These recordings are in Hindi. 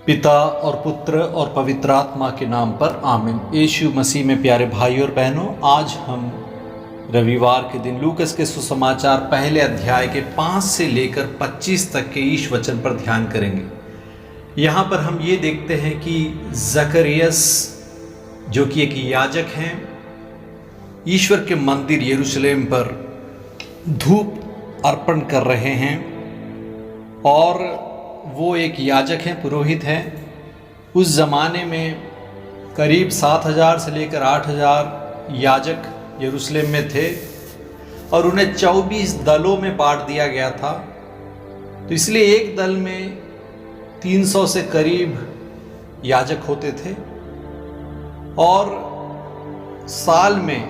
पिता और पुत्र और पवित्र आत्मा के नाम पर आमीन। यीशु मसीह में प्यारे भाई और बहनों, आज हम रविवार के दिन लूकस के सुसमाचार पहले अध्याय के 5 से लेकर 25 तक के ईश वचन पर ध्यान करेंगे। यहाँ पर हम ये देखते हैं कि जकरियस जो कि एक याजक हैं, ईश्वर के मंदिर यरूशलेम पर धूप अर्पण कर रहे हैं और वो एक याजक हैं, पुरोहित हैं। उस ज़माने में करीब 7,000 से लेकर 8,000 याजक यरूशलेम में थे और उन्हें 24 दलों में बांट दिया गया था। तो इसलिए एक दल में 300 से करीब याजक होते थे और साल में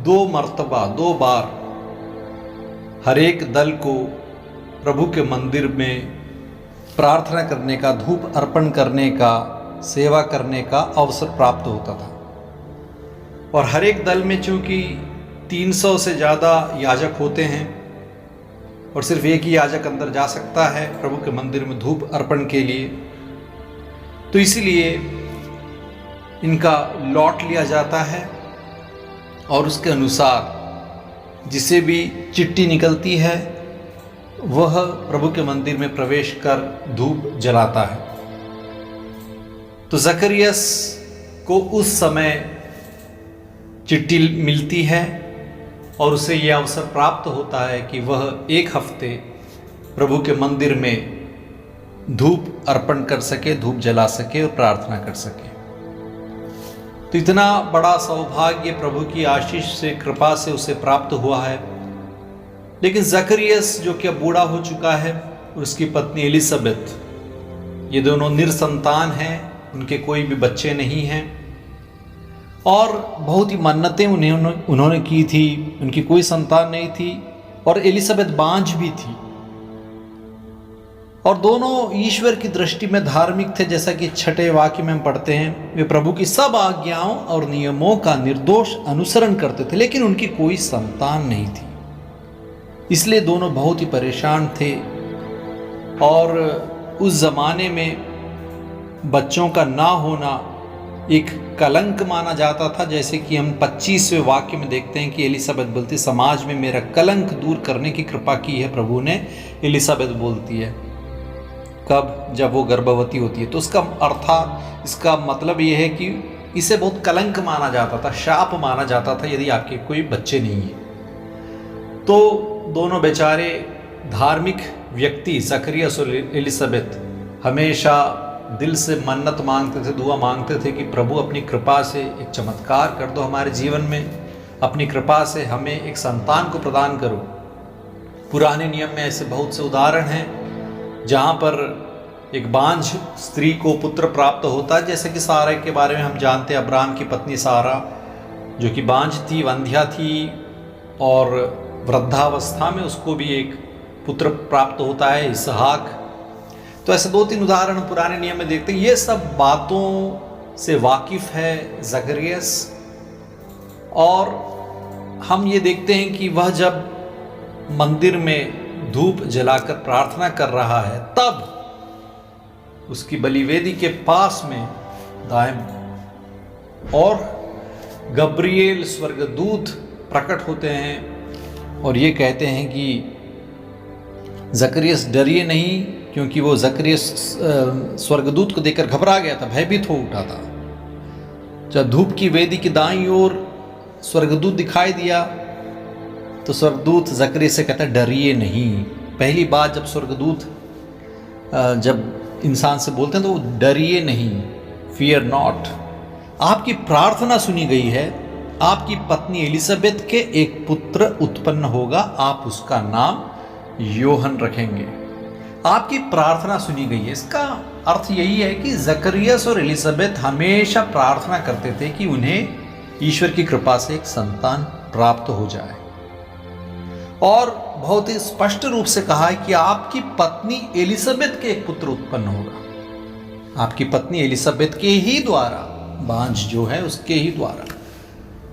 2 बार हर एक दल को प्रभु के मंदिर में प्रार्थना करने का, धूप अर्पण करने का, सेवा करने का अवसर प्राप्त होता था। और हर एक दल में चूंकि 300 से ज़्यादा याजक होते हैं और सिर्फ एक ही याजक अंदर जा सकता है प्रभु के मंदिर में धूप अर्पण के लिए, तो इसलिए इनका लॉट लिया जाता है और उसके अनुसार जिसे भी चिट्ठी निकलती है वह प्रभु के मंदिर में प्रवेश कर धूप जलाता है। तो जकरियस को उस समय चिट्ठी मिलती है और उसे यह अवसर प्राप्त होता है कि वह एक हफ्ते प्रभु के मंदिर में धूप अर्पण कर सके, धूप जला सके और प्रार्थना कर सके। तो इतना बड़ा सौभाग्य प्रभु की आशीष से, कृपा से उसे प्राप्त हुआ है। लेकिन जकरियस जो कि अब बूढ़ा हो चुका है और उसकी पत्नी एलिजाबेथ, ये दोनों निरसंतान हैं, उनके कोई भी बच्चे नहीं हैं और बहुत ही मन्नतें उन्होंने की थी, उनकी कोई संतान नहीं थी और एलिजाबेथ बांझ भी थी। और दोनों ईश्वर की दृष्टि में धार्मिक थे, जैसा कि 6 वाक्य में हम पढ़ते हैं, वे प्रभु की सब आज्ञाओं और नियमों का निर्दोष अनुसरण करते थे, लेकिन उनकी कोई संतान नहीं थी। इसलिए दोनों बहुत ही परेशान थे और उस ज़माने में बच्चों का ना होना एक कलंक माना जाता था। जैसे कि हम 25वें वाक्य में देखते हैं कि एलिजाबेथ बोलती, समाज में मेरा कलंक दूर करने की कृपा की है प्रभु ने, एलिजाबेथ बोलती है। कब? जब वो गर्भवती होती है। तो इसका मतलब ये है कि इसे बहुत कलंक माना जाता था, शाप माना जाता था यदि आपके कोई बच्चे नहीं है। तो दोनों बेचारे धार्मिक व्यक्ति जकरियस और एलिजाबेथ हमेशा दिल से मन्नत मांगते थे, दुआ मांगते थे कि प्रभु अपनी कृपा से एक चमत्कार कर दो हमारे जीवन में, अपनी कृपा से हमें एक संतान को प्रदान करो। पुराने नियम में ऐसे बहुत से उदाहरण हैं जहाँ पर एक बांझ स्त्री को पुत्र प्राप्त होता है, जैसे कि सारा के बारे में हम जानते हैं। अब्राहम की पत्नी सारा जो कि बांझ थी, वंध्या थी और वृद्धावस्था में उसको भी एक पुत्र प्राप्त होता है, इसहाक। तो ऐसे 2-3 उदाहरण पुराने नियम में देखते हैं। ये सब बातों से वाकिफ है जकरियस और हम ये देखते हैं कि वह जब मंदिर में धूप जलाकर प्रार्थना कर रहा है, तब उसकी बलिवेदी के पास में दाएं और गब्रिएल स्वर्गदूत प्रकट होते हैं और ये कहते हैं कि जकरियस डरिए नहीं, क्योंकि वो जकरियस स्वर्गदूत को देखकर घबरा गया था, भयभीत हो उठा था। जब धूप की वेदी की दाईं ओर स्वर्गदूत दिखाई दिया तो स्वर्गदूत जकरियस से कहता है, डरिए नहीं। पहली बार जब स्वर्गदूत जब इंसान से बोलते हैं तो वो डरिए नहीं, फियर नॉट। आपकी प्रार्थना सुनी गई है, आपकी पत्नी एलिजाबेथ के एक पुत्र उत्पन्न होगा, आप उसका नाम योहन रखेंगे। आपकी प्रार्थना सुनी गई है। इसका अर्थ यही है कि जकरियस और एलिजाबेथ हमेशा प्रार्थना करते थे कि उन्हें ईश्वर की कृपा से एक संतान प्राप्त हो जाए और बहुत ही स्पष्ट रूप से कहा है कि आपकी पत्नी एलिजाबेथ के एक पुत्र उत्पन्न होगा। आपकी पत्नी एलिजाबेथ के ही द्वारा, बांझ जो है उसके ही द्वारा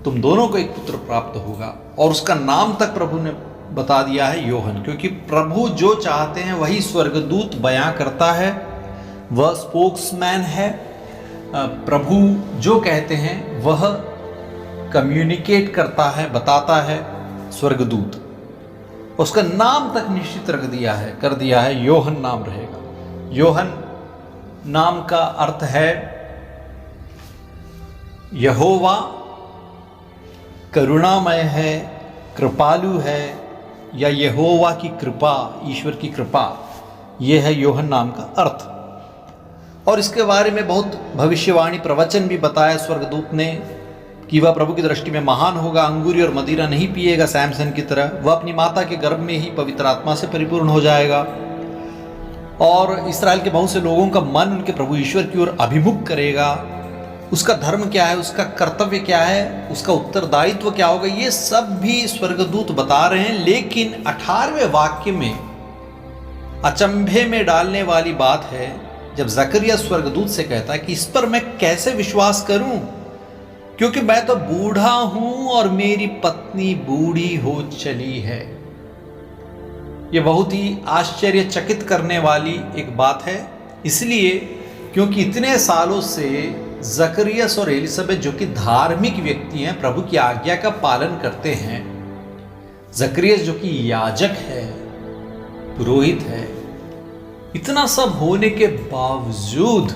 तुम दोनों को एक पुत्र प्राप्त होगा। और उसका नाम तक प्रभु ने बता दिया है, योहन, क्योंकि प्रभु जो चाहते हैं वही स्वर्गदूत बयां करता है वह स्पोक्समैन है। प्रभु जो कहते हैं वह कम्युनिकेट करता है, बताता है। स्वर्गदूत, उसका नाम तक निश्चित कर दिया है, योहन नाम रहेगा। योहन नाम का अर्थ है यहोवा करुणामय है, कृपालु है, या यहोवा की कृपा, ईश्वर की कृपा, यह है योहन नाम का अर्थ। और इसके बारे में बहुत भविष्यवाणी प्रवचन भी बताया स्वर्गदूत ने कि वह प्रभु की दृष्टि में महान होगा, अंगूरी और मदिरा नहीं पिएगा सैमसन की तरह, वह अपनी माता के गर्भ में ही पवित्र आत्मा से परिपूर्ण हो जाएगा और इस्राएल के बहुत से लोगों का मन उनके प्रभु ईश्वर की ओर अभिमुख करेगा। उसका धर्म क्या है, उसका कर्तव्य क्या है, उसका उत्तरदायित्व क्या होगा, ये सब भी स्वर्गदूत बता रहे हैं। लेकिन 18वें वाक्य में अचंभे में डालने वाली बात है जब जकरिया स्वर्गदूत से कहता है कि इस पर मैं कैसे विश्वास करूं, क्योंकि मैं तो बूढ़ा हूं और मेरी पत्नी बूढ़ी हो चली है। यह बहुत ही आश्चर्यचकित करने वाली एक बात है, इसलिए क्योंकि इतने सालों से जकरियस और एलिसबेथ जो कि धार्मिक व्यक्ति हैं, प्रभु की आज्ञा का पालन करते हैं, जकरियस जो कि याजक है, पुरोहित है, इतना सब होने के बावजूद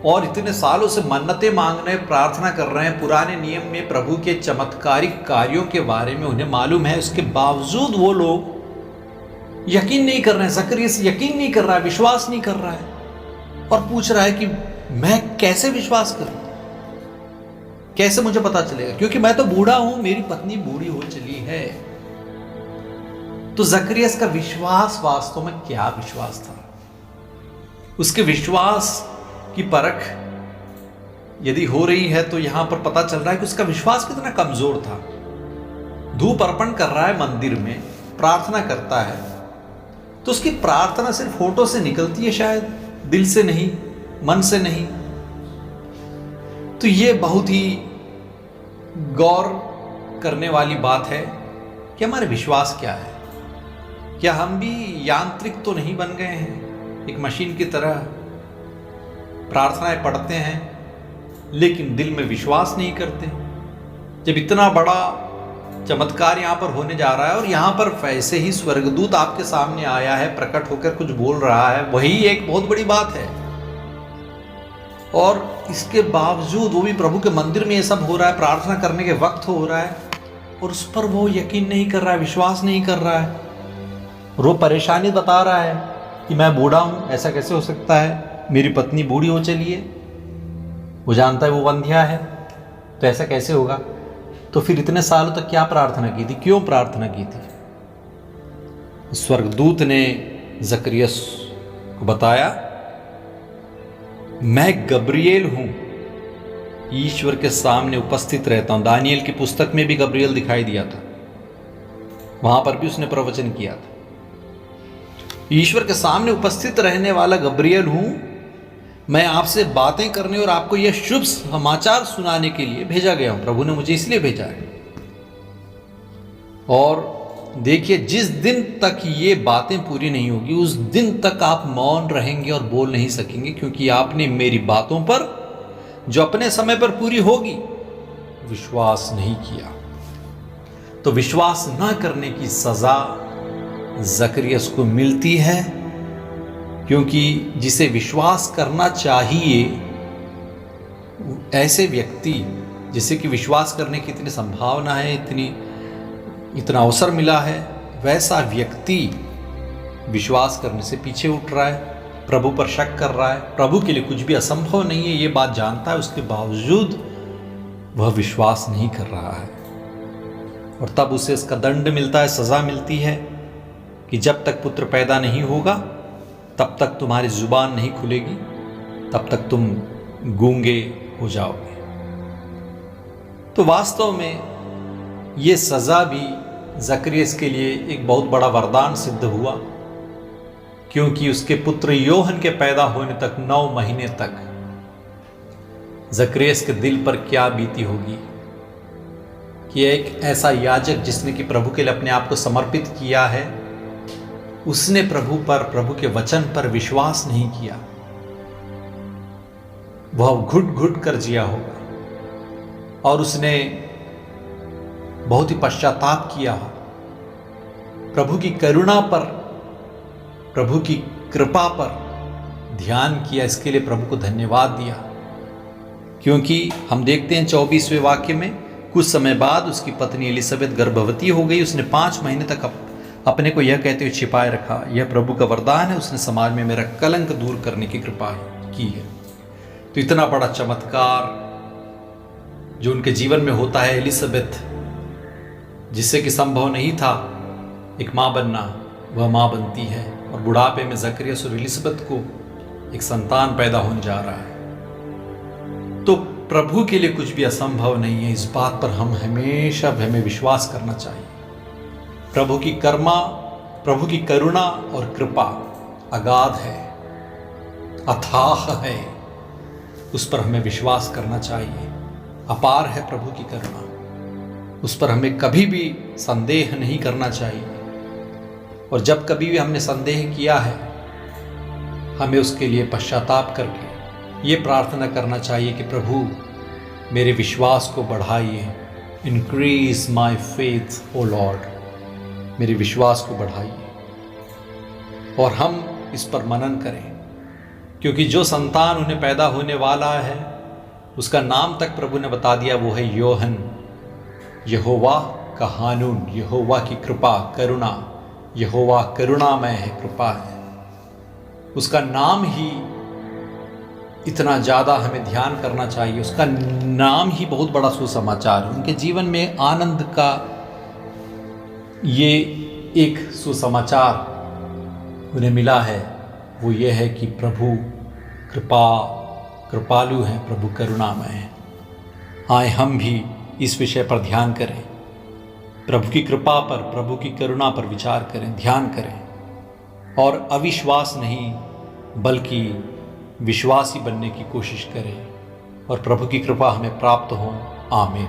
और इतने सालों से मन्नतें मांग रहे हैं, प्रार्थना कर रहे हैं, पुराने नियम में प्रभु के चमत्कारिक कार्यों के बारे में उन्हें मालूम है, उसके बावजूद वो लोग यकीन नहीं कर रहे हैं। जकरियस यकीन नहीं कर रहा है, विश्वास नहीं कर रहा है और पूछ रहा है कि मैं कैसे विश्वास करूं, कैसे मुझे पता चलेगा, क्योंकि मैं तो बूढ़ा हूं, मेरी पत्नी बूढ़ी हो चली है। तो जकरियस का विश्वास वास्तव में क्या विश्वास था? उसके विश्वास की परख यदि हो रही है तो यहां पर पता चल रहा है कि उसका विश्वास कितना कमजोर था। धूप अर्पण कर रहा है मंदिर में, प्रार्थना करता है, तो उसकी प्रार्थना सिर्फ होठों से निकलती है, शायद दिल से नहीं, मन से नहीं। तो यह बहुत ही गौर करने वाली बात है कि हमारे विश्वास क्या है। क्या हम भी यांत्रिक तो नहीं बन गए हैं, एक मशीन की तरह प्रार्थनाएं पढ़ते हैं लेकिन दिल में विश्वास नहीं करते? जब इतना बड़ा चमत्कार यहां पर होने जा रहा है और यहां पर वैसे ही स्वर्गदूत आपके सामने आया है, प्रकट होकर कुछ बोल रहा है, वही एक बहुत बड़ी बात है। और इसके बावजूद वो भी प्रभु के मंदिर में ये सब हो रहा है, प्रार्थना करने के वक्त हो रहा है और उस पर वो यकीन नहीं कर रहा है, विश्वास नहीं कर रहा है और वो परेशानी बता रहा है कि मैं बूढ़ा हूं, ऐसा कैसे हो सकता है, मेरी पत्नी बूढ़ी हो चली है। वो जानता है वो वंध्या है, तो ऐसा कैसे होगा? तो फिर इतने सालों तक क्या प्रार्थना की थी, क्यों प्रार्थना की थी? स्वर्गदूत ने जकरियस को बताया, मैं गब्रिएल हूं, ईश्वर के सामने उपस्थित रहता हूं। दानियल की पुस्तक में भी गब्रिएल दिखाई दिया था, वहां पर भी उसने प्रवचन किया था। ईश्वर के सामने उपस्थित रहने वाला गब्रिएल हूं, मैं आपसे बातें करने और आपको यह शुभ समाचार सुनाने के लिए भेजा गया हूं। प्रभु ने मुझे इसलिए भेजा है। और देखिए, जिस दिन तक ये बातें पूरी नहीं होगी उस दिन तक आप मौन रहेंगे और बोल नहीं सकेंगे, क्योंकि आपने मेरी बातों पर जो अपने समय पर पूरी होगी विश्वास नहीं किया। तो विश्वास न करने की सजा जकरियस को मिलती है, क्योंकि जिसे विश्वास करना चाहिए, ऐसे व्यक्ति जिसे कि विश्वास करने की इतनी संभावना है, इतना अवसर मिला है, वैसा व्यक्ति विश्वास करने से पीछे उठ रहा है, प्रभु पर शक कर रहा है। प्रभु के लिए कुछ भी असंभव नहीं है, ये बात जानता है, उसके बावजूद वह विश्वास नहीं कर रहा है। और तब उसे इसका दंड मिलता है, सजा मिलती है कि जब तक पुत्र पैदा नहीं होगा तब तक तुम्हारी जुबान नहीं खुलेगी, तब तक तुम गूंगे हो जाओगे। तो वास्तव में ये सजा भी जकरियस के लिए एक बहुत बड़ा वरदान सिद्ध हुआ, क्योंकि उसके पुत्र योहन के पैदा होने तक 9 महीने तक जकरियस के दिल पर क्या बीती होगी कि एक ऐसा याजक जिसने कि प्रभु के लिए अपने आप को समर्पित किया है, उसने प्रभु पर, प्रभु के वचन पर विश्वास नहीं किया। वह घुट घुट कर जिया होगा और उसने बहुत ही पश्चाताप किया हो, प्रभु की करुणा पर, प्रभु की कृपा पर ध्यान किया, इसके लिए प्रभु को धन्यवाद दिया। क्योंकि हम देखते हैं 24वें वाक्य में, कुछ समय बाद उसकी पत्नी एलिजाबेथ गर्भवती हो गई। उसने 5 महीने तक अपने को यह कहते हुए छिपाए रखा, यह प्रभु का वरदान है, उसने समाज में मेरा कलंक दूर करने की कृपा की है। तो इतना बड़ा चमत्कार जो उनके जीवन में होता है, एलिजाबेथ जिससे कि संभव नहीं था एक माँ बनना, वह माँ बनती है और बुढ़ापे में जकरिया और एलिजाबेथ को एक संतान पैदा होने जा रहा है। तो प्रभु के लिए कुछ भी असंभव नहीं है, इस बात पर हम हमेशा हमें विश्वास करना चाहिए। प्रभु की करुणा और कृपा अगाध है, अथाह है, उस पर हमें विश्वास करना चाहिए। अपार है प्रभु की करुणा, उस पर हमें कभी भी संदेह नहीं करना चाहिए। और जब कभी भी हमने संदेह किया है, हमें उसके लिए पश्चाताप करके ये प्रार्थना करना चाहिए कि प्रभु मेरे विश्वास को बढ़ाइए, increase my faith O Lord, मेरे विश्वास को बढ़ाइए। और हम इस पर मनन करें, क्योंकि जो संतान उन्हें पैदा होने वाला है उसका नाम तक प्रभु ने बता दिया, वो है योहन। यहोवा का हानून, यहोवा की कृपा, करुणा, यहोवा करुणामय है, कृपा है। उसका नाम ही इतना ज़्यादा हमें ध्यान करना चाहिए, उसका नाम ही बहुत बड़ा सुसमाचार है। उनके जीवन में आनंद का ये एक सुसमाचार उन्हें मिला है, वो ये है कि प्रभु कृपालु हैं, प्रभु करुणामय हैं। आए हम भी इस विषय पर ध्यान करें, प्रभु की कृपा पर, प्रभु की करुणा पर विचार करें, ध्यान करें और अविश्वास नहीं बल्कि विश्वासी बनने की कोशिश करें और प्रभु की कृपा हमें प्राप्त हो। आमीन।